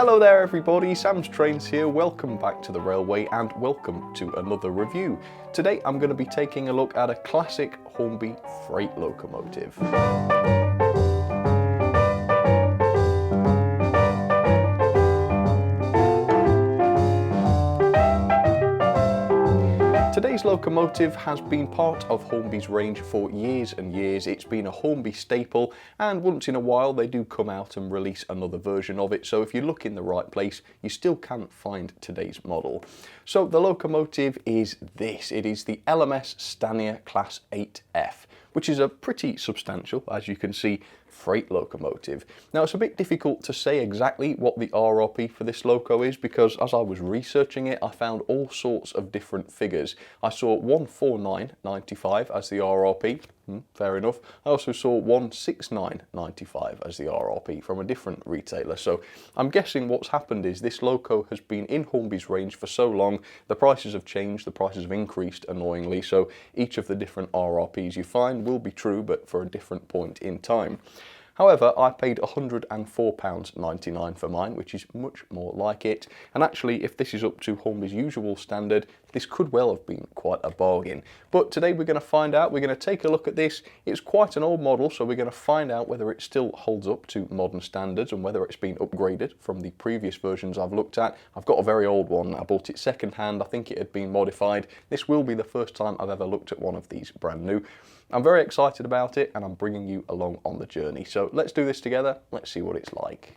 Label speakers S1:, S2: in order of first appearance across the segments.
S1: Hello there everybody, Sam's Trains here, welcome back to the railway and welcome to another review. Today I'm going to be taking a look at a classic Hornby freight locomotive. Today's locomotive has been part of Hornby's range for years and years. It's been a Hornby staple, and once in a while they do come out and release another version of it, so if you look in the right place you still can find today's model. So the locomotive is this. It is the LMS Stanier Class 8F, which is a pretty substantial, as you can see, freight locomotive. Now it's a bit difficult to say exactly what the RRP for this loco is, because as I was researching it I found all sorts of different figures. I saw 149.95 as the RRP, fair enough. I also saw 169.95 as the RRP from a different retailer, so I'm guessing what's happened is this loco has been in Hornby's range for so long, the prices have changed, the prices have increased annoyingly, so each of the different RRPs you find will be true but for a different point in time. However, I paid £104.99 for mine, which is much more like it. And actually, if this is up to Hornby's usual standard, this could well have been quite a bargain. But today we're going to find out, we're going to take a look at this. It's quite an old model, so we're going to find out whether it still holds up to modern standards and whether it's been upgraded from the previous versions I've looked at. I've got a very old one. I bought it second hand. I think it had been modified. This will be the first time I've ever looked at one of these brand new. I'm very excited about it and I'm bringing you along on the journey. So let's do this together. Let's see what it's like.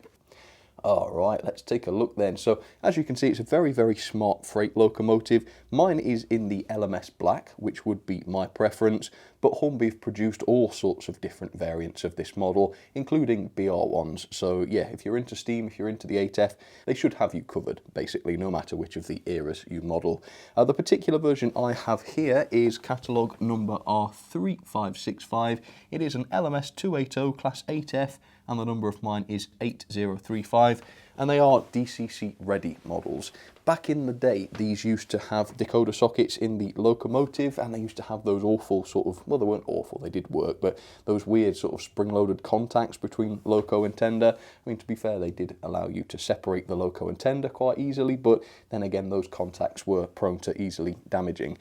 S1: Alright, let's take a look then. So as you can see, it's a very, very smart freight locomotive. Mine is in the LMS black, which would be my preference, but Hornby have produced all sorts of different variants of this model, including BR ones. So yeah, if you're into steam, if you're into the 8F, they should have you covered, basically, no matter which of the eras you model. The particular version I have here is catalogue number R3565. It is an LMS 280 Class 8F, and the number of mine is 8035, and they are DCC ready models. Back in the day, these used to have decoder sockets in the locomotive, and they used to have those awful sort of, well, they weren't awful, they did work, but those weird sort of spring-loaded contacts between loco and tender. I mean, to be fair, they did allow you to separate the loco and tender quite easily, but then again, those contacts were prone to easily damaging.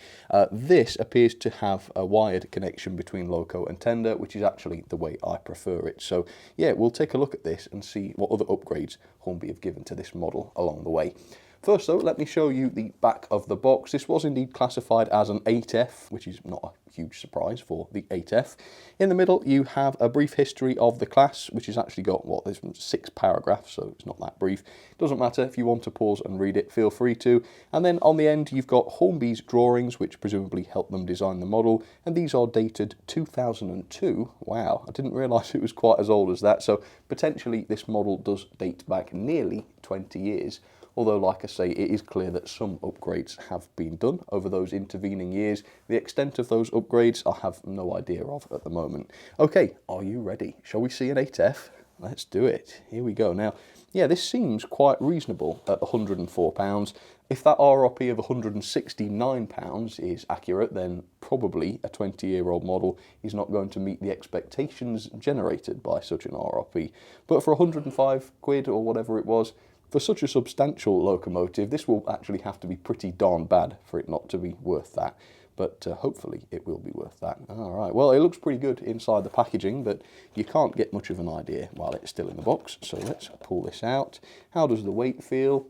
S1: This appears to have a wired connection between loco and tender, which is actually the way I prefer it. So yeah, we'll take a look at this and see what other upgrades Hornby have given to this model along the way. First though, let me show you the back of the box. This was indeed classified as an 8F, which is not a huge surprise for the 8F. In the middle you have a brief history of the class, which has actually got, what, there's 6 paragraphs, so it's not that brief. Doesn't matter, if you want to pause and read it, feel free to. And then on the end you've got Hornby's drawings, which presumably helped them design the model, and these are dated 2002. Wow, I didn't realise it was quite as old as that, so potentially this model does date back nearly 20 years. Although, like I say, it is clear that some upgrades have been done over those intervening years. The extent of those upgrades I have no idea of at the moment. Okay, are you ready? Shall we see an 8F? Let's do it. Here we go. Now, yeah, this seems quite reasonable at £104. If that RRP of £169 is accurate, then probably a 20-year-old model is not going to meet the expectations generated by such an RRP. But for 105 quid or whatever it was, for such a substantial locomotive, this will actually have to be pretty darn bad for it not to be worth that. But hopefully it will be worth that. Alright, well, it looks pretty good inside the packaging, but you can't get much of an idea while it's still in the box. So let's pull this out. How does the weight feel?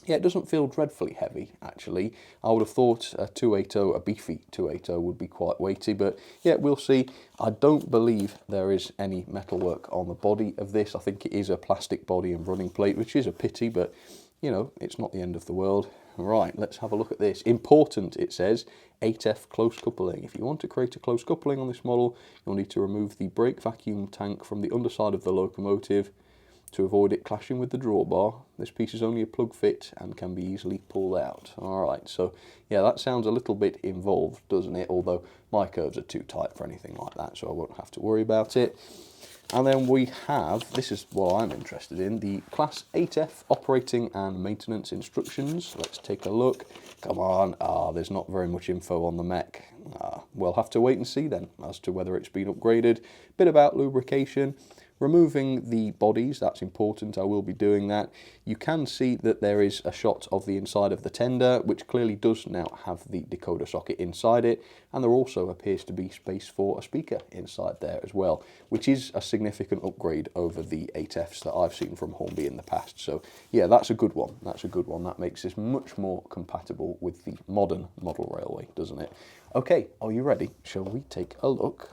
S1: Yeah, it doesn't feel dreadfully heavy, actually. I would have thought a 280, a beefy 280 would be quite weighty, but yeah, we'll see. I don't believe there is any metalwork on the body of this. I think it is a plastic body and running plate, which is a pity, but, you know, it's not the end of the world. Right, let's have a look at this. Important, it says, 8F close coupling. If you want to create a close coupling on this model, you'll need to remove the brake vacuum tank from the underside of the locomotive to avoid it clashing with the drawbar. This piece is only a plug fit and can be easily pulled out. Alright, so yeah, that sounds a little bit involved, doesn't it? Although my curves are too tight for anything like that, so I won't have to worry about it. And then we have, this is what I'm interested in, the Class 8F operating and maintenance instructions. Let's take a look. Come on, there's not very much info on the mech. We'll have to wait and see then as to whether it's been upgraded. Bit about lubrication. removing the bodies, that's important, I will be doing that. You can see that there is a shot of the inside of the tender, which clearly does now have the decoder socket inside it, and there also appears to be space for a speaker inside there as well, which is a significant upgrade over the 8Fs that I've seen from Hornby in the past. So yeah, that's a good one. That's a good one. That makes this much more compatible with the modern model railway, doesn't it? Okay, are you ready? Shall we take a look?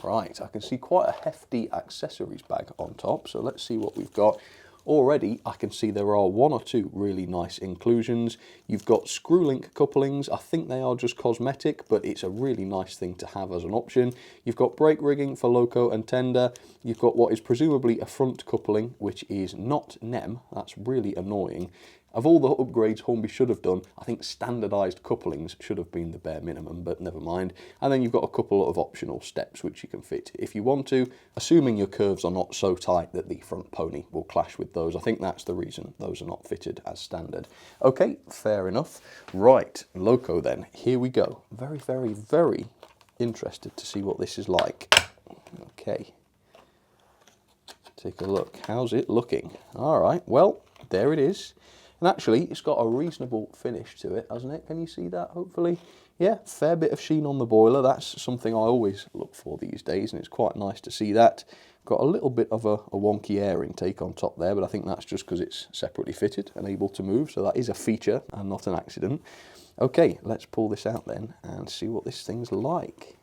S1: Right, I can see quite a hefty accessories bag on top, so let's see what we've got. Already, I can see there are one or two really nice inclusions. You've got screw link couplings. I think they are just cosmetic, but it's a really nice thing to have as an option. You've got brake rigging for loco and tender. You've got what is presumably a front coupling, which is not NEM. That's really annoying. Of all the upgrades Hornby should have done, I think standardised couplings should have been the bare minimum, but never mind. And then you've got a couple of optional steps which you can fit if you want to, assuming your curves are not so tight that the front pony will clash with those. I think that's the reason those are not fitted as standard. Okay, fair enough. Right, loco then, here we go. Very, very, very interested to see what this is like. Okay, take a look. How's it looking? All right, well, there it is. And actually, it's got a reasonable finish to it, hasn't it? Can you see that, hopefully? Yeah, fair bit of sheen on the boiler. That's something I always look for these days, and it's quite nice to see that. Got a little bit of a wonky air intake on top there, but I think that's just because it's separately fitted and able to move, so that is a feature and not an accident. Okay, let's pull this out then and see what this thing's like.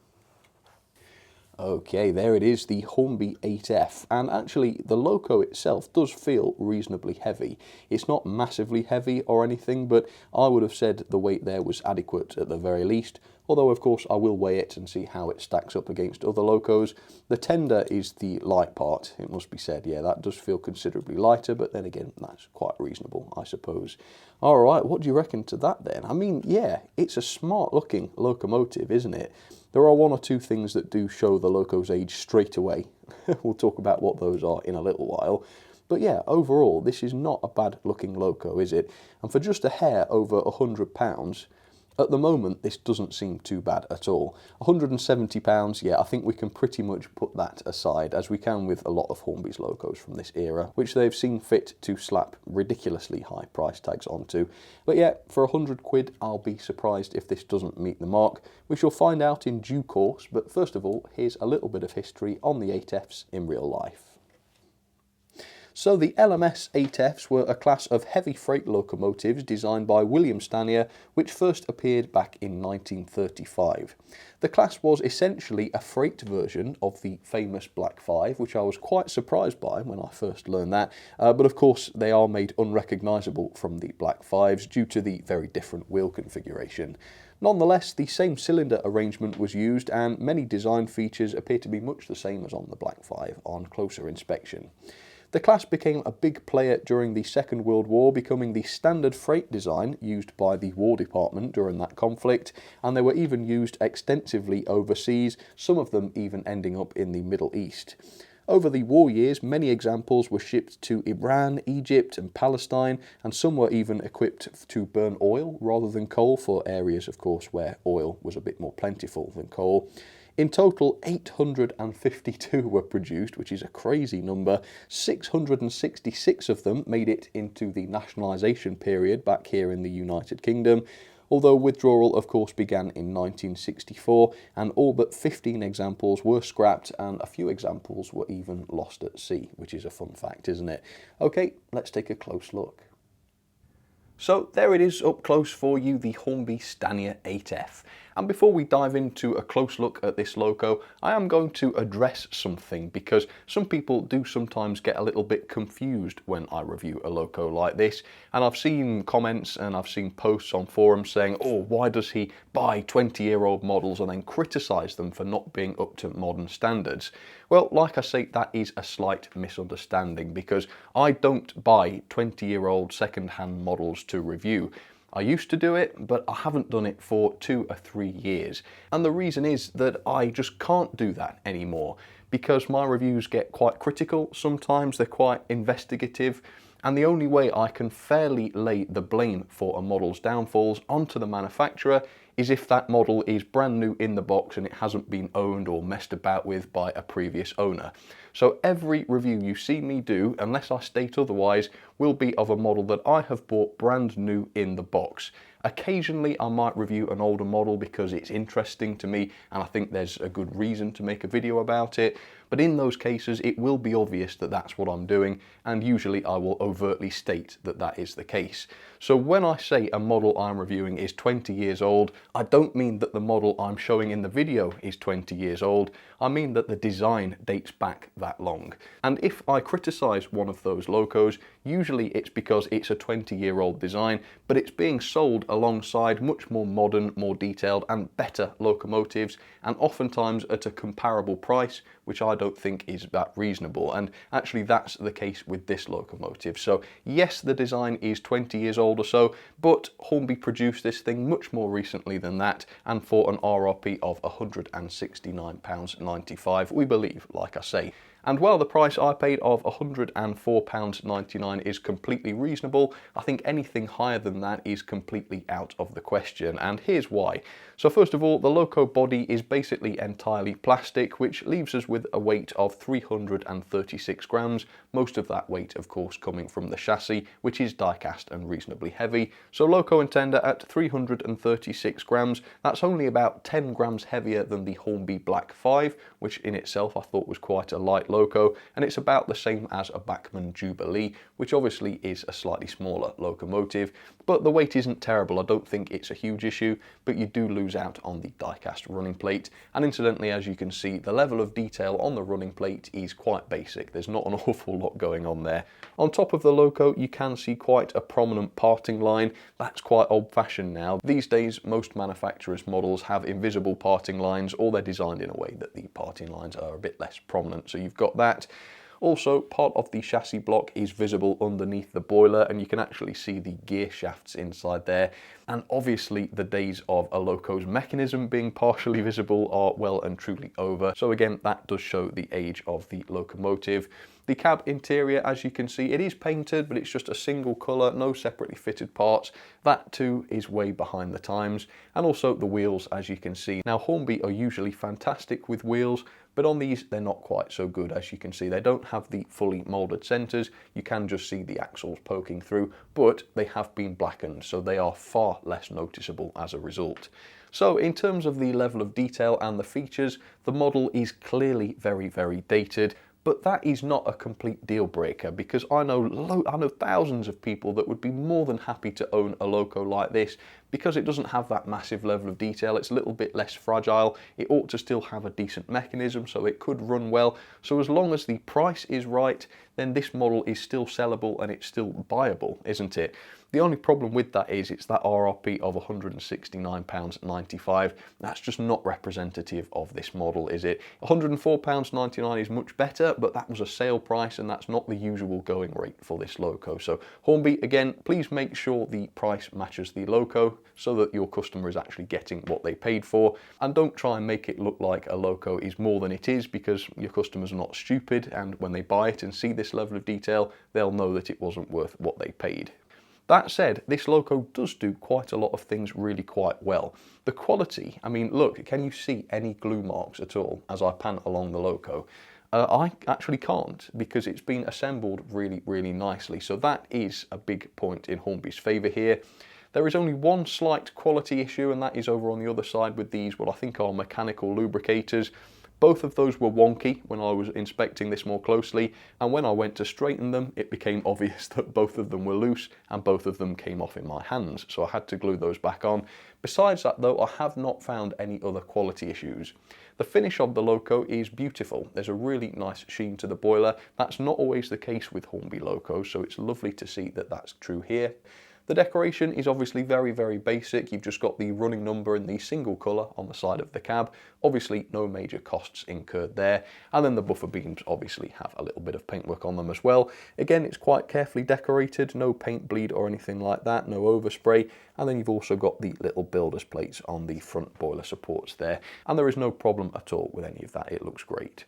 S1: Okay, there it is, the Hornby 8F, and actually the loco itself does feel reasonably heavy. It's not massively heavy or anything, but I would have said the weight there was adequate at the very least, although of course I will weigh it and see how it stacks up against other locos. The tender is the light part, it must be said. Yeah, that does feel considerably lighter, but then again, that's quite reasonable, I suppose. Alright, what do you reckon to that then? I mean, yeah, it's a smart looking locomotive, isn't it? There are one or two things that do show the loco's age straight away. We'll talk about what those are in a little while. But yeah, overall, this is not a bad looking loco, is it? And for just a hair over £100, at the moment, this doesn't seem too bad at all. £170, yeah, I think we can pretty much put that aside, as we can with a lot of Hornby's locos from this era, which they've seen fit to slap ridiculously high price tags onto. But yeah, for £100, I'll be surprised if this doesn't meet the mark. We shall find out in due course, but first of all, here's a little bit of history on the 8Fs in real life. So the LMS 8Fs were a class of heavy freight locomotives designed by William Stanier, which first appeared back in 1935. The class was essentially a freight version of the famous Black 5, which I was quite surprised by when I first learned that, but of course they are made unrecognisable from the Black 5s due to the very different wheel configuration. Nonetheless, the same cylinder arrangement was used, and many design features appear to be much the same as on the Black 5 on closer inspection. The class became a big player during the Second World War, becoming the standard freight design used by the War Department during that conflict, and they were even used extensively overseas, some of them even ending up in the Middle East. Over the war years, many examples were shipped to Iran, Egypt and Palestine, and some were even equipped to burn oil rather than coal for areas, of course, where oil was a bit more plentiful than coal. In total, 852 were produced, which is a crazy number. 666 of them made it into the nationalisation period back here in the United Kingdom, although withdrawal of course began in 1964, and all but 15 examples were scrapped and a few examples were even lost at sea, which is a fun fact, isn't it? Okay, let's take a close look. So there it is up close for you, the Hornby Stanier 8F. And before we dive into a close look at this loco, I am going to address something, because some people do sometimes get a little bit confused when I review a loco like this. And I've seen comments and I've seen posts on forums saying, oh, why does he buy 20-year-old models and then criticise them for not being up to modern standards? Well, like I say, that is a slight misunderstanding, because I don't buy 20-year-old second-hand models to review. I used to do it, but I haven't done it for 2 or 3 years. And the reason is that I just can't do that anymore, because my reviews get quite critical. Sometimes they're quite investigative, and the only way I can fairly lay the blame for a model's downfalls onto the manufacturer is if that model is brand new in the box and it hasn't been owned or messed about with by a previous owner. So every review you see me do, unless I state otherwise, will be of a model that I have bought brand new in the box. Occasionally I might review an older model because it's interesting to me and I think there's a good reason to make a video about it, but in those cases it will be obvious that that's what I'm doing, and usually I will overtly state that that is the case. So when I say a model I'm reviewing is 20 years old, I don't mean that the model I'm showing in the video is 20 years old, I mean that the design dates back that long. And if I criticise one of those locos, usually it's because it's a 20-year-old design, but it's being sold alongside much more modern, more detailed and better locomotives, and oftentimes at a comparable price, which I don't think is that reasonable. And actually that's the case with this locomotive. So yes, the design is 20 years old or so, but Hornby produced this thing much more recently than that, and for an RRP of £169.95, we believe, like I say. And while the price I paid of £104.99 is completely reasonable, I think anything higher than that is completely out of the question, and here's why. So first of all, the loco body is basically entirely plastic, which leaves us with a weight of 336 grams, most of that weight of course coming from the chassis, which is die-cast and reasonably heavy. So loco and tender at 336 grams, that's only about 10 grams heavier than the Hornby Black 5, which in itself I thought was quite a light loco, and it's about the same as a Bachmann Jubilee, which obviously is a slightly smaller locomotive, but the weight isn't terrible. I don't think it's a huge issue, but you do lose out on the die-cast running plate, and incidentally, as you can see, the level of detail on the running plate is quite basic. There's not an awful lot going on there. On top of the loco, you can see quite a prominent parting line. That's quite old-fashioned now. These days, most manufacturers' models have invisible parting lines, or they're designed in a way that the parting lines are a bit less prominent, so you've got that. Also, part of the chassis block is visible underneath the boiler, and you can actually see the gear shafts inside there. And obviously the days of a loco's mechanism being partially visible are well and truly over. So again, that does show the age of the locomotive. The cab interior, as you can see, it is painted, but it's just a single colour, no separately fitted parts. That too is way behind the times. And also the wheels, as you can see. Now Hornby are usually fantastic with wheels, but on these they're not quite so good. As you can see, they don't have the fully moulded centres, you can just see the axles poking through, but they have been blackened, so they are far less noticeable as a result. So in terms of the level of detail and the features, the model is clearly very, very dated. But that is not a complete deal breaker, because I know thousands of people that would be more than happy to own a loco like this, because it doesn't have that massive level of detail. It's a little bit less fragile. It ought to still have a decent mechanism, so it could run well. So as long as the price is right, then this model is still sellable and it's still buyable, isn't it? The only problem with that is it's that RRP of £169.95. That's just not representative of this model, is it? £104.99 is much better, but that was a sale price and that's not the usual going rate for this loco. So Hornby, again, please make sure the price matches the loco so that your customer is actually getting what they paid for, and don't try and make it look like a loco is more than it is, because your customers are not stupid, and when they buy it and see this level of detail, they'll know that it wasn't worth what they paid. That said, this loco does do quite a lot of things really quite well. The quality, I mean, look, can you see any glue marks at all as I pan along the loco? I actually can't, because it's been assembled really, really nicely. So that is a big point in Hornby's favour here. There is only one slight quality issue, and that is over on the other side with these, what I think are mechanical lubricators. Both of those were wonky when I was inspecting this more closely, and when I went to straighten them, it became obvious that both of them were loose and both of them came off in my hands, so I had to glue those back on. Besides that though, I have not found any other quality issues. The finish of the loco is beautiful. There's a really nice sheen to the boiler. That's not always the case with Hornby locos, so it's lovely to see that that's true here. The decoration is obviously very, very basic. You've just got the running number in the single colour on the side of the cab. Obviously no major costs incurred there. And then the buffer beams obviously have a little bit of paintwork on them as well. Again, it's quite carefully decorated, no paint bleed or anything like that, no overspray. And then you've also got the little builder's plates on the front boiler supports there. And there is no problem at all with any of that, it looks great.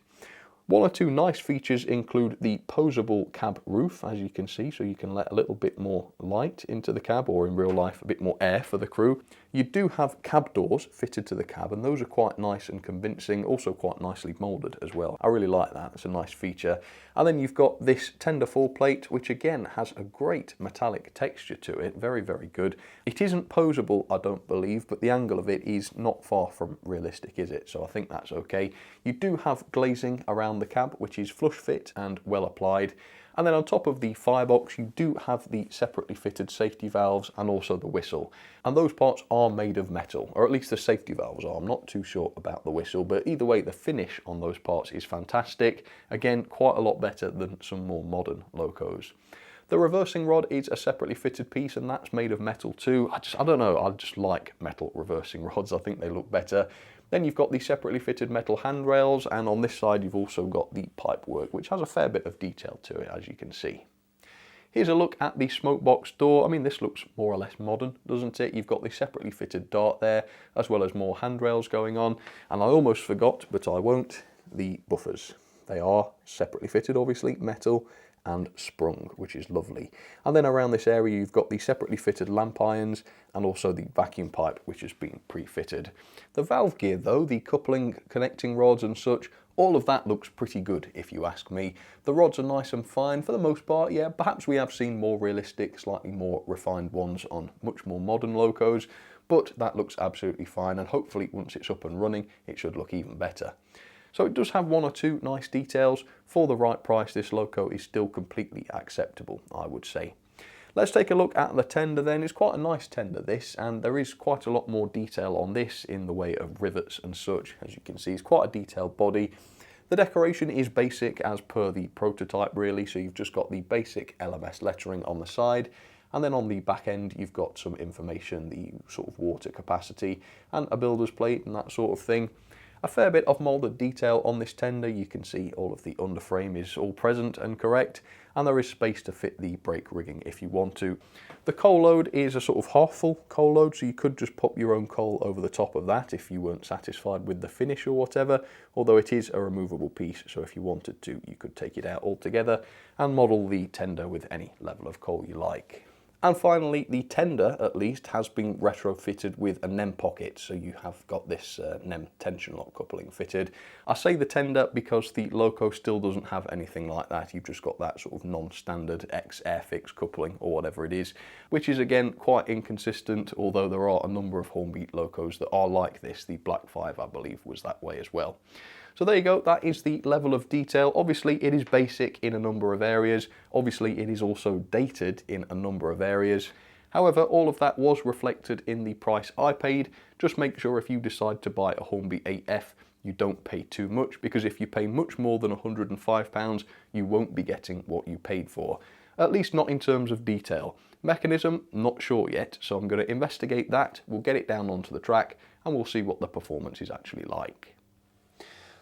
S1: One or two nice features include the posable cab roof, as you can see, so you can let a little bit more light into the cab, or in real life a bit more air for the crew. You do have cab doors fitted to the cab, and those are quite nice and convincing, also quite nicely moulded as well. I really like that, it's a nice feature. And then you've got this tender full plate, which again has a great metallic texture to it, very, very good. It isn't posable, I don't believe, but the angle of it is not far from realistic, is it? So I think that's okay. You do have glazing around the cab, which is flush fit and well applied. And then on top of the firebox, you do have the separately fitted safety valves and also the whistle. And those parts are made of metal, or at least the safety valves are. I'm not too sure about the whistle, but either way, the finish on those parts is fantastic. Again, quite a lot better than some more modern locos. The reversing rod is a separately fitted piece, and that's made of metal too. I don't know, I just like metal reversing rods. I think they look better. Then you've got the separately fitted metal handrails, and on this side you've also got the pipework, which has a fair bit of detail to it, as you can see. Here's a look at the smoke box door. I mean, this looks more or less modern, doesn't it? You've got the separately fitted dart there, as well as more handrails going on. And I almost forgot, but I won't, the buffers. They are separately fitted, obviously, metal and sprung, which is lovely. And then around this area you've got the separately fitted lamp irons and also the vacuum pipe, which has been pre-fitted. The valve gear though, the coupling, connecting rods and such, all of that looks pretty good if you ask me. The rods are nice and fine for the most part, yeah. Perhaps we have seen more realistic, slightly more refined ones on much more modern locos, but that looks absolutely fine, and hopefully once it's up and running it should look even better. So it does have one or two nice details. For the right price, this loco is still completely acceptable, I would say. Let's take a look at the tender then. It's quite a nice tender, this, and there is quite a lot more detail on this in the way of rivets and such. As you can see, it's quite a detailed body. The decoration is basic as per the prototype really, so you've just got the basic LMS lettering on the side, and then on the back end you've got some information, the sort of water capacity and a builder's plate and that sort of thing. A fair bit of moulded detail on this tender. You can see all of the underframe is all present and correct, and there is space to fit the brake rigging if you want to. The coal load is a sort of half full coal load, so you could just pop your own coal over the top of that if you weren't satisfied with the finish or whatever, although it is a removable piece, so if you wanted to you could take it out altogether and model the tender with any level of coal you like. And finally, the tender, at least, has been retrofitted with a NEM pocket, so you have got this NEM tension lock coupling fitted. I say the tender because the loco still doesn't have anything like that. You've just got that sort of non-standard X-Airfix coupling, or whatever it is, which is again quite inconsistent, although there are a number of Hornby locos that are like this. The Black 5, I believe, was that way as well. So there you go, that is the level of detail. Obviously it is basic in a number of areas. Obviously it is also dated in a number of areas. However, all of that was reflected in the price I paid. Just make sure if you decide to buy a Hornby 8F, you don't pay too much, because if you pay much more than £105, you won't be getting what you paid for. At least not in terms of detail. Mechanism, not sure yet, so I'm going to investigate that. We'll get it down onto the track and we'll see what the performance is actually like.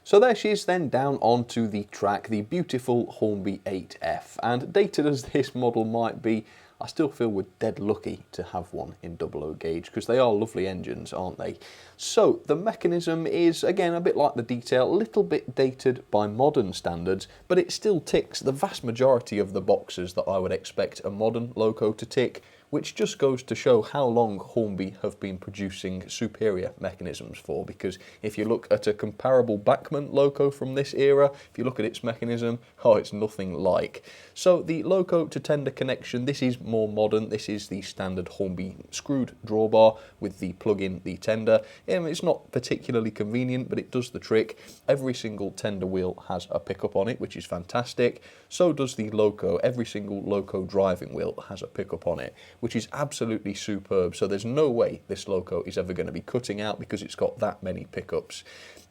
S1: So there she is then down onto the track, the beautiful Hornby 8F, and dated as this model might be, I still feel we're dead lucky to have one in 00 gauge, because they are lovely engines, aren't they? So the mechanism is, again, a bit like the detail, a little bit dated by modern standards, but it still ticks the vast majority of the boxes that I would expect a modern loco to tick, which just goes to show how long Hornby have been producing superior mechanisms for, because if you look at a comparable Bachmann loco from this era, if you look at its mechanism, oh, it's nothing like. So the loco to tender connection, this is more modern. This is the standard Hornby screwed drawbar with the plug-in, the tender. It's not particularly convenient, but it does the trick. Every single tender wheel has a pickup on it, which is fantastic. So does the loco. Every single loco driving wheel has a pickup on it, which is absolutely superb. So there's no way this loco is ever going to be cutting out, because it's got that many pickups.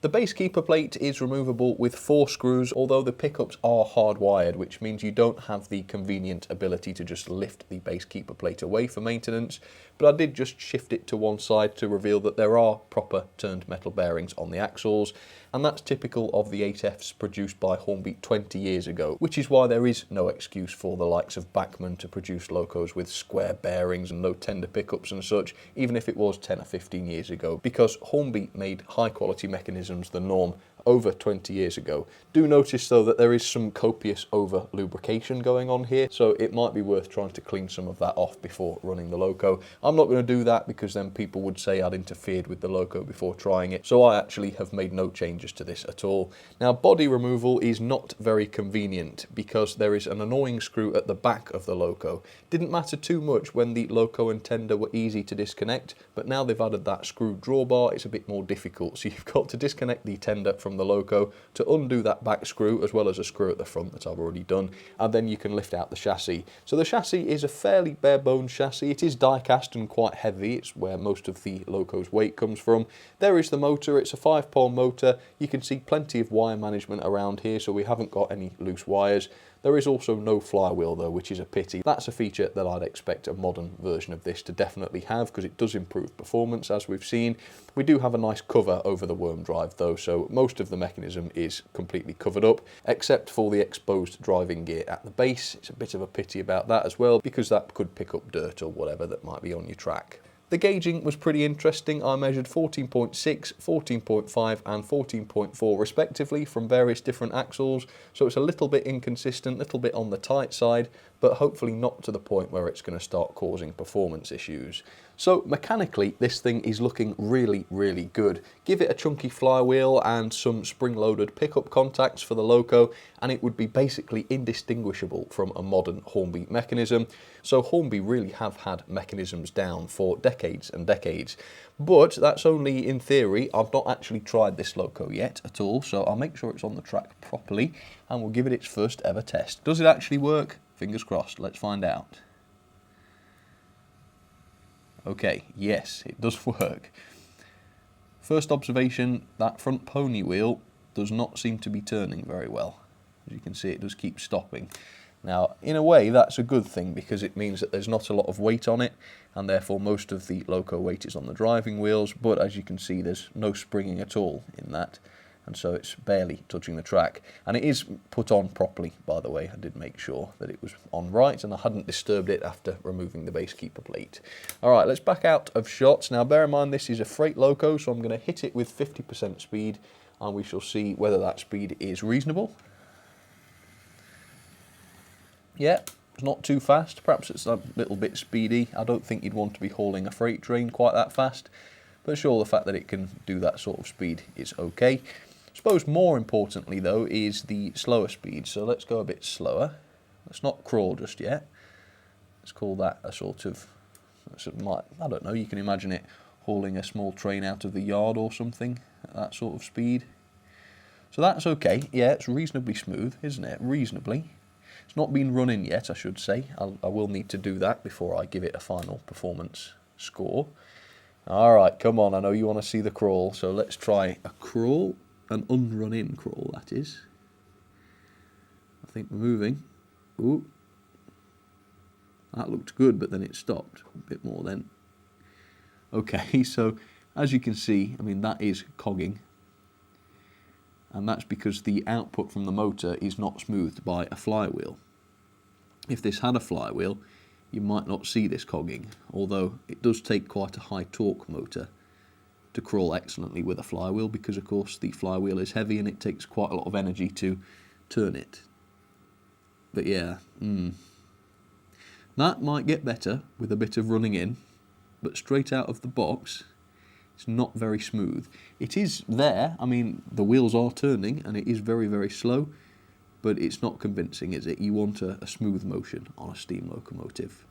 S1: The base keeper plate is removable with 4 screws, although the pickups are hardwired, which means you don't have the convenient ability to just lift the base keeper plate away for maintenance. But I did just shift it to one side to reveal that there are proper turned metal bearings on the axles, and that's typical of the 8Fs produced by Hornby 20 years ago, which is why there is no excuse for the likes of Bachmann to produce locos with square bearings and no tender pickups and such, even if it was 10 or 15 years ago, because Hornby made high quality mechanisms the norm over 20 years ago. Do notice though that there is some copious over lubrication going on here, so it might be worth trying to clean some of that off before running the loco. I'm not going to do that because then people would say I'd interfered with the loco before trying it, so I actually have made no changes to this at all. Now, body removal is not very convenient because there is an annoying screw at the back of the loco. Didn't matter too much when the loco and tender were easy to disconnect, but now they've added that screw drawbar, it's a bit more difficult. So you've got to disconnect the tender from the loco to undo that back screw, as well as a screw at the front that I've already done, and then you can lift out the chassis. So the chassis is a fairly bare bones chassis. It is die cast and quite heavy. It's where most of the loco's weight comes from. There is the motor. It's a 5-pole motor. You can see plenty of wire management around here, so we haven't got any loose wires. There is also no flywheel though, which is a pity. That's a feature that I'd expect a modern version of this to definitely have, because it does improve performance, as we've seen. We do have a nice cover over the worm drive though, so most of the mechanism is completely covered up, except for the exposed driving gear at the base. It's a bit of a pity about that as well, because that could pick up dirt or whatever that might be on your track. The gauging was pretty interesting. I measured 14.6, 14.5 and 14.4 respectively from various different axles, so it's a little bit inconsistent, a little bit on the tight side, but hopefully not to the point where it's going to start causing performance issues. So mechanically, this thing is looking really, really good. Give it a chunky flywheel and some spring-loaded pickup contacts for the loco, and it would be basically indistinguishable from a modern Hornby mechanism. So Hornby really have had mechanisms down for decades and decades. But that's only in theory. I've not actually tried this loco yet at all, so I'll make sure it's on the track properly, and we'll give it its first ever test. Does it actually work? Fingers crossed. Let's find out. Okay, yes, it does work. First observation, that front pony wheel does not seem to be turning very well. As you can see, it does keep stopping. Now, in a way, that's a good thing, because it means that there's not a lot of weight on it, and therefore most of the loco weight is on the driving wheels, but as you can see, there's no springing at all in that, and so it's barely touching the track. And it is put on properly, by the way. I did make sure that it was on right, and I hadn't disturbed it after removing the base keeper plate. Alright, let's back out of shots. Now bear in mind this is a freight loco, so I'm going to hit it with 50% speed, and we shall see whether that speed is reasonable. Yeah, it's not too fast. Perhaps it's a little bit speedy. I don't think you'd want to be hauling a freight train quite that fast, but sure, the fact that it can do that sort of speed is okay. I suppose more importantly though is the slower speed, so let's go a bit slower. Let's not crawl just yet. Let's call that a sort of, I don't know, you can imagine it hauling a small train out of the yard or something at that sort of speed. So that's okay. Yeah, it's reasonably smooth, isn't it? Reasonably. It's not been run in yet, I should say. I will need to do that before I give it a final performance score. Alright, come on, I know you want to see the crawl, so let's try a crawl. An unrun-in crawl, that is. I think we're moving. Ooh. That looked good, but then it stopped a bit more then. Okay, so as you can see, I mean, that is cogging. And that's because the output from the motor is not smoothed by a flywheel. If this had a flywheel, you might not see this cogging, although it does take quite a high torque motor to crawl excellently with a flywheel, because of course the flywheel is heavy and it takes quite a lot of energy to turn it. But yeah, that might get better with a bit of running in, but straight out of the box, it's not very smooth. It is there, I mean, the wheels are turning and it is very, very slow, but it's not convincing, is it? You want a smooth motion on a steam locomotive.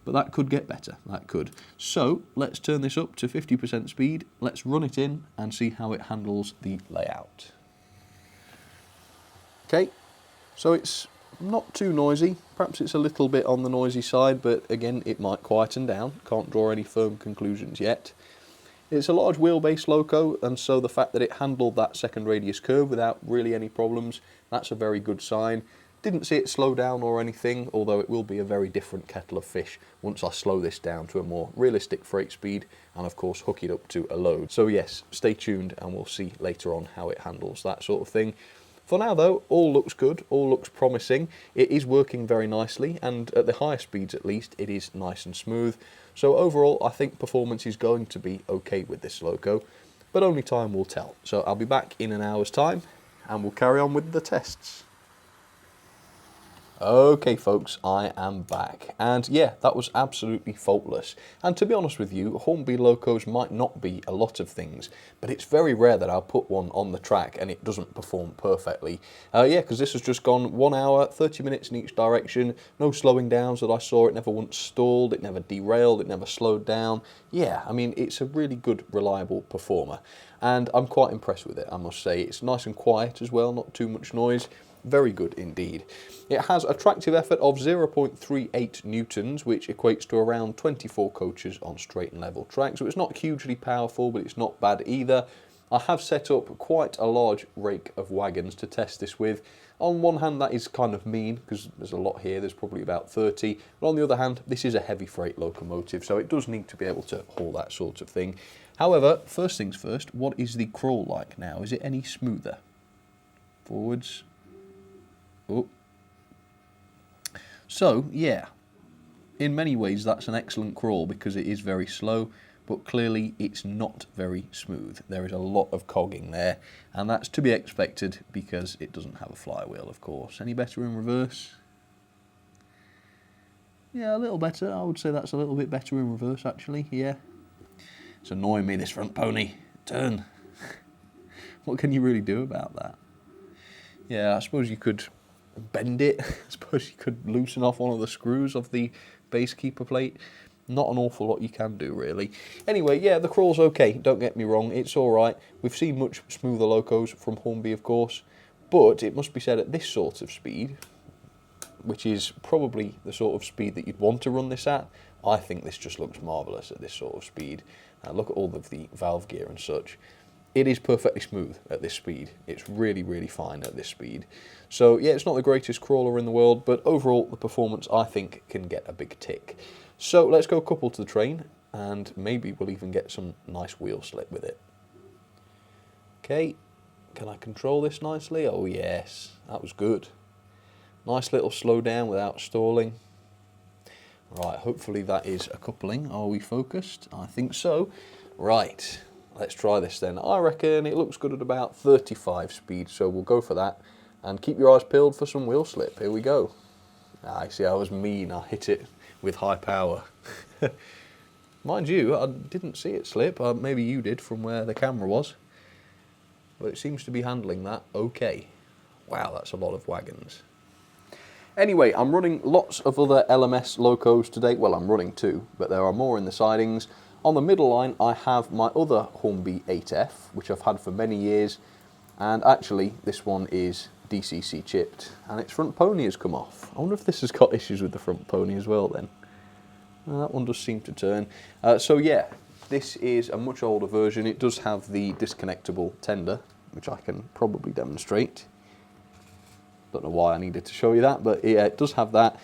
S1: But that could get better, that could. So let's turn this up to 50% speed, let's run it in and see how it handles the layout. Okay, so it's not too noisy, perhaps it's a little bit on the noisy side, but again it might quieten down, can't draw any firm conclusions yet. It's a large wheelbase loco, and so the fact that it handled that second radius curve without really any problems, that's a very good sign. Didn't see it slow down or anything, although it will be a very different kettle of fish once I slow this down to a more realistic freight speed and of course hook it up to a load. So yes, stay tuned and we'll see later on how it handles that sort of thing. For now though, all looks good, all looks promising. It is working very nicely, and at the higher speeds at least, it is nice and smooth. So overall, I think performance is going to be okay with this loco. but only time will tell. So I'll be back in an hour's time and we'll carry on with the tests. Okay folks, I am back, and yeah, that was absolutely faultless. And to be honest with you, Hornby locos might not be a lot of things, but it's very rare that I'll put one on the track and it doesn't perform perfectly. Yeah, because this has just gone 1 hour, 30 minutes in each direction, no slowing downs that I saw, it never once stalled, it never derailed, it never slowed down. Yeah, I mean, it's a really good, reliable performer, and I'm quite impressed with it, I must say. It's nice and quiet as well, not too much noise. Very good indeed. It has a tractive effort of 0.38 newtons, which equates to around 24 coaches on straight and level track. So it's not hugely powerful, but it's not bad either. I have set up quite a large rake of wagons to test this with. On one hand, that is kind of mean, because there's a lot here, there's probably about 30. But on the other hand, this is a heavy freight locomotive, so it does need to be able to haul that sort of thing. However, first things first, what is the crawl like now? Is it any smoother? Forwards. Oh. So, yeah, in many ways that's an excellent crawl because it is very slow, but clearly it's not very smooth. There is a lot of cogging there, and that's to be expected because it doesn't have a flywheel, of course. Any better in reverse? Yeah, a little better. I would say that's a little bit better in reverse, actually, yeah. It's annoying me, this front pony. Turn. What can you really do about that? Yeah, I suppose you could bend it. I suppose you could loosen off one of the screws of the base keeper plate. Not an awful lot you can do, really. Anyway, yeah, the crawl's okay, don't get me wrong, it's alright. We've seen much smoother locos from Hornby, of course, but it must be said at this sort of speed, which is probably the sort of speed that you'd want to run this at, I think this just looks marvellous at this sort of speed. Look at all of the valve gear and such. It is perfectly smooth at this speed. It's really, really fine at this speed. So yeah, it's not the greatest crawler in the world, but overall the performance I think can get a big tick. So let's go couple to the train, and maybe we'll even get some nice wheel slip with it. Okay, can I control this nicely? Oh yes, that was good. Nice little slow down without stalling. Right, hopefully that is a coupling. Are we focused? I think so. Right. Let's try this then. I reckon it looks good at about 35 speed, so we'll go for that. And keep your eyes peeled for some wheel slip. Here we go. I see, I was mean. I hit it with high power. Mind you, I didn't see it slip. Maybe you did from where the camera was. But it seems to be handling that okay. Wow, that's a lot of wagons. Anyway, I'm running lots of other LMS locos today. Well, I'm running two, but there are more in the sidings. On the middle line, I have my other Hornby 8F, which I've had for many years, and actually this one is DCC chipped, and its front pony has come off. I wonder if this has got issues with the front pony as well then. Well, that one does seem to turn. So yeah, this is a much older version. It does have the disconnectable tender, which I can probably demonstrate. Don't know why I needed to show you that, but yeah, it does have that.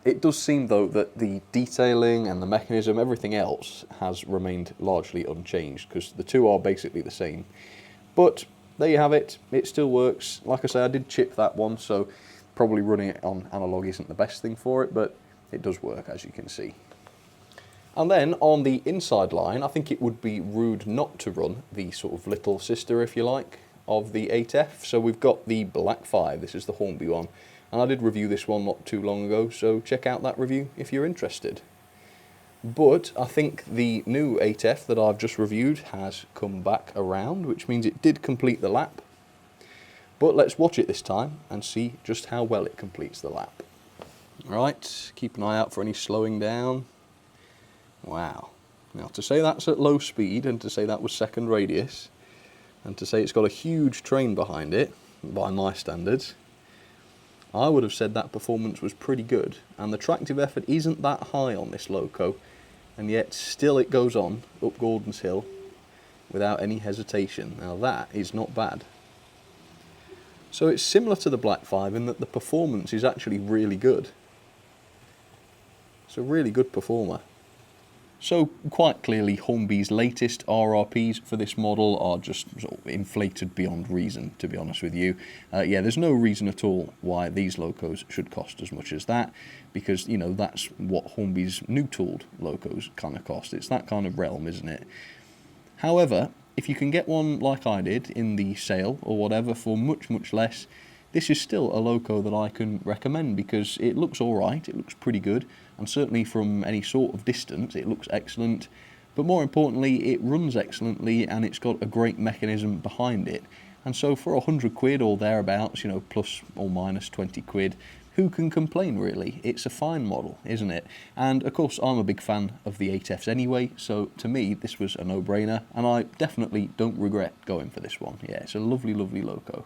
S1: It does seem, though, that the detailing and the mechanism, everything else, has remained largely unchanged, because the two are basically the same. But there you have it. It still works. Like I say, I did chip that one, so probably running it on analog isn't the best thing for it, but it does work, as you can see. And then on the inside line, I think it would be rude not to run the sort of little sister, if you like, of the 8F. So we've got the Black 5. This is the Hornby one. And I did review this one not too long ago, so check out that review if you're interested. But I think the new 8F that I've just reviewed has come back around, which means it did complete the lap. But let's watch it this time and see just how well it completes the lap. Right, keep an eye out for any slowing down. Wow. Now to say that's at low speed, and to say that was second radius, and to say it's got a huge train behind it, by my standards, I would have said that performance was pretty good, and the tractive effort isn't that high on this loco, and yet still it goes on up Gordon's Hill without any hesitation. Now that is not bad. So it's similar to the Black 5 in that the performance is actually really good. It's a really good performer. So quite clearly Hornby's latest RRPs for this model are just sort of inflated beyond reason, to be honest with you. Yeah, there's no reason at all why these locos should cost as much as that, because, you know, that's what Hornby's new tooled locos kind of cost. It's that kind of realm, isn't it? However, if you can get one like I did in the sale or whatever for much, much less, this is still a loco that I can recommend because it looks alright, it looks pretty good, and certainly from any sort of distance it looks excellent, but more importantly it runs excellently and it's got a great mechanism behind it. And so for 100 quid or thereabouts, you know, plus or minus 20 quid, who can complain really? It's a fine model, isn't it? And of course I'm a big fan of the 8Fs anyway, so to me this was a no-brainer, and I definitely don't regret going for this one. Yeah, it's a lovely, lovely loco.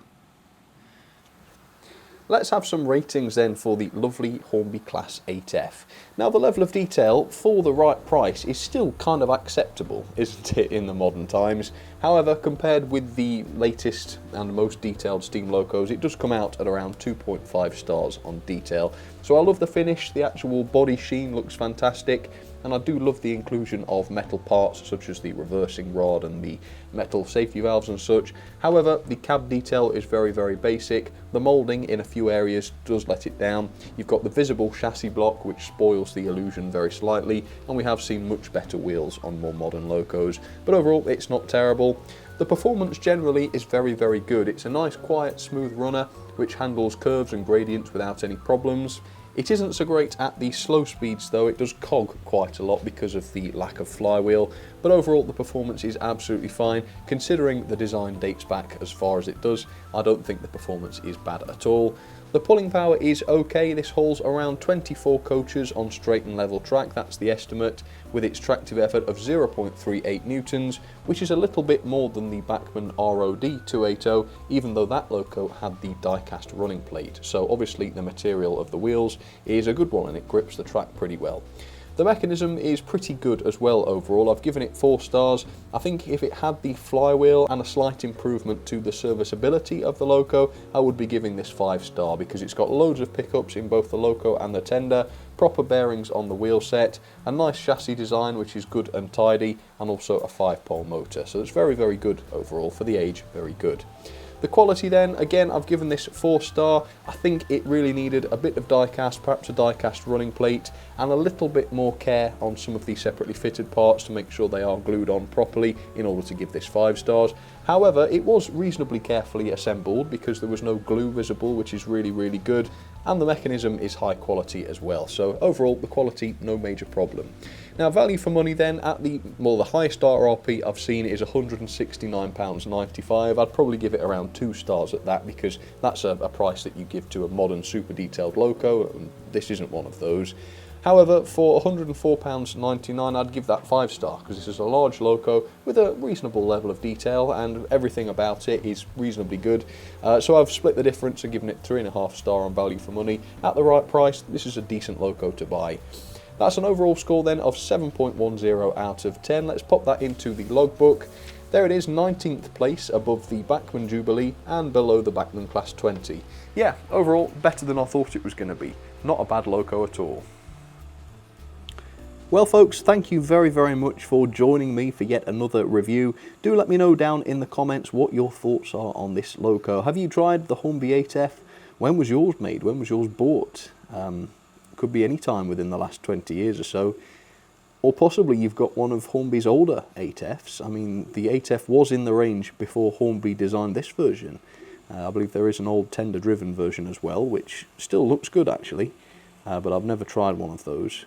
S1: Let's have some ratings then for the lovely Hornby Class 8F. Now the level of detail for the right price is still kind of acceptable, isn't it, in the modern times? However, compared with the latest and most detailed Steam locos, it does come out at around 2.5 stars on detail. So I love the finish, the actual body sheen looks fantastic, and I do love the inclusion of metal parts such as the reversing rod and the metal safety valves and such. However, the cab detail is very, very basic. The moulding in a few areas does let it down. You've got the visible chassis block which spoils the illusion very slightly, and we have seen much better wheels on more modern locos, but overall it's not terrible. The performance generally is very, very good. It's a nice quiet smooth runner which handles curves and gradients without any problems. It isn't so great at the slow speeds though, it does cog quite a lot because of the lack of flywheel, but overall the performance is absolutely fine. Considering the design dates back as far as it does, I don't think the performance is bad at all. The pulling power is okay. This hauls around 24 coaches on straight and level track, that's the estimate, with its tractive effort of 0.38 newtons, which is a little bit more than the Bachmann ROD 280, even though that loco had the die-cast running plate. So obviously the material of the wheels is a good one and it grips the track pretty well. The mechanism is pretty good as well overall. I've given it 4 stars. I think if it had the flywheel and a slight improvement to the serviceability of the loco, I would be giving this 5 star because it's got loads of pickups in both the loco and the tender, proper bearings on the wheel set, a nice chassis design which is good and tidy, and also a 5-pole motor. So it's very, very good overall for the age, very good. The quality then, again, I've given this 4 star. I think it really needed a bit of die-cast, perhaps a die-cast running plate, and a little bit more care on some of the separately fitted parts to make sure they are glued on properly in order to give this 5 stars. However, it was reasonably carefully assembled because there was no glue visible, which is really, really good, and the mechanism is high quality as well. So overall, the quality, no major problem. Now, value for money then, at the highest RRP I've seen is £169.95. I'd probably give it around 2 stars at that because that's a price that you give to a modern super detailed loco, and this isn't one of those. However, for £104.99, I'd give that 5 star because this is a large loco with a reasonable level of detail and everything about it is reasonably good. So I've split the difference and given it 3.5 star on value for money. At the right price, this is a decent loco to buy. That's an overall score then of 7.10 out of 10. Let's pop that into the logbook. There it is, 19th place above the Bachmann Jubilee and below the Bachmann Class 20. Yeah, overall better than I thought it was going to be. Not a bad loco at all. Well folks, thank you very, very much for joining me for yet another review. Do let me know down in the comments what your thoughts are on this loco. Have you tried the Hornby 8F? When was yours made? When was yours bought? Could be any time within the last 20 years or so. Or possibly you've got one of Hornby's older 8Fs. I mean, the 8F was in the range before Hornby designed this version. I believe there is an old tender-driven version as well, which still looks good actually, but I've never tried one of those.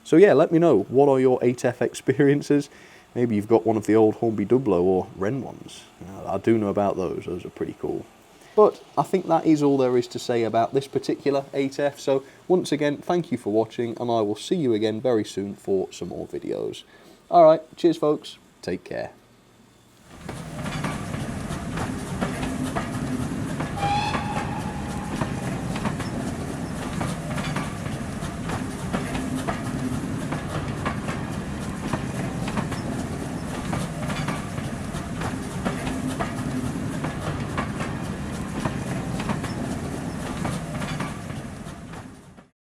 S1: So yeah, let me know, what are your 8F experiences? Maybe you've got one of the old Hornby Dublo or Wren ones. I do know about those are pretty cool. But I think that is all there is to say about this particular 8F, so once again, thank you for watching, and I will see you again very soon for some more videos. Alright, cheers folks, take care.